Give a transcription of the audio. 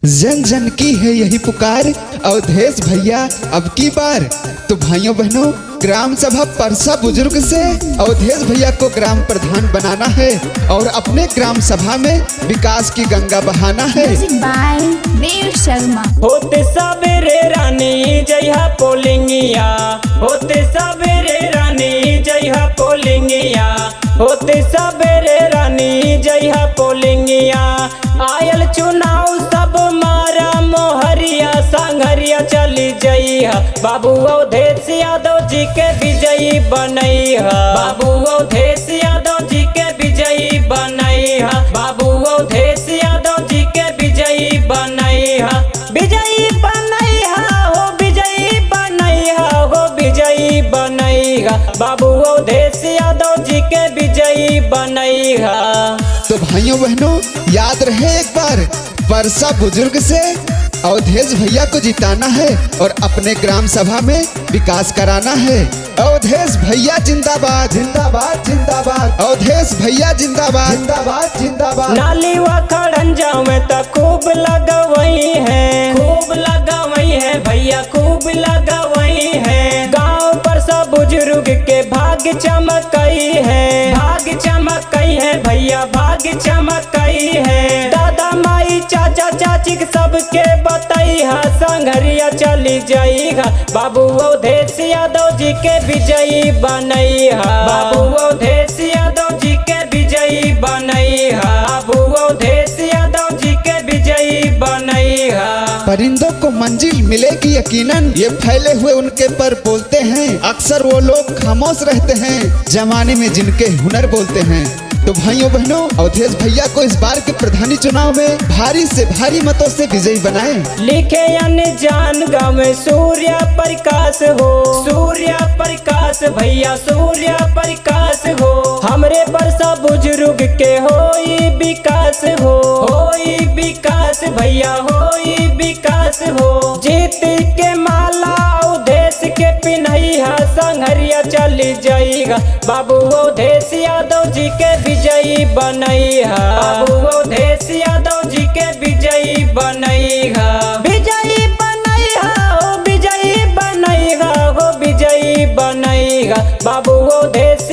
जन जन की है यही पुकार, अवधेश भैया अब की बार। तो भाइयों बहनों, ग्राम सभा परसा बुजुर्ग से अवधेश भैया को ग्राम प्रधान बनाना है और अपने ग्राम सभा में विकास की गंगा बहाना है। बाय देव शर्मा। होते सबेरे रानी जयहा पोलिंगिया, होते सबेरे रानी जयहा पोलिंगिया, होते सबेरे रानी जयहा पोलिंगिया। आयल चुनाव सब मारा मोहरिया, संघरिया चली जइहा, बाबू अवधेश यादव जी के विजयी बनैहा, बाबू अवधेश यादव जी के विजयी बनैहा, बाबू अवधेश यादव जी के विजयी बनैहा, विजयी बनैहा हो, विजयी बनैहा हो, विजयी बनैहा, बाबू अवधेश यादव जी के विजयी बनैहा। तो भाइयों बहनों, याद रहे एक बार, परसा बुजुर्ग से अवधेश भैया को जिताना है और अपने ग्राम सभा में विकास कराना है। अवधेश भैया जिंदाबाद जिंदाबाद जिंदाबाद, अवधेश भैया जिंदाबाद जिंदाबाद जिंदाबाद। नाली व खड़ंजा में तो खूब लगवई है, खूब लगवई है भैया, खूब लगवई है। गांव पर सब बुजुर्ग के भाग चमकई है, भाग चमकई है भैया, भाग चमकई है। दादा माई चाचा चाची सबके बतैहा, संघरिया चली जाइहा, बाबू अवधेश यादव जी के विजयी बनैहा, बाबू अवधेश यादव जी के विजयी बनैहा, बाबू अवधेश यादव जी के विजयी बनैहा। परिंदों को मंजिल मिलेगी यकीनन, ये फैले हुए उनके पर बोलते हैं। अक्सर वो लोग खामोश रहते हैं जमाने में जिनके हुनर बोलते हैं। तो भाइयों बहनों, अवधेश भैया को इस बार के प्रधानी चुनाव में भारी से भारी मतों से विजयी बनाएं। लिखे जान गाँव में सूर्य प्रकाश हो, सूर्य प्रकाश भैया, सूर्य प्रकाश हो। हमरे परसा बुजुर्ग के होई विकास हो, होई विकास भैया, होई विकास हो। जीत के माला अवधेश के पिन्हैया, संघरिया चली जाइहा, बाबू अवधेश यादव जी के विजयी बनैहा, बाबू अवधेश यादव जी के विजयी बनैहा, विजयी बनैहा हो, विजयी बनैहा हो, विजयी बनैहा, बाबू अवधेश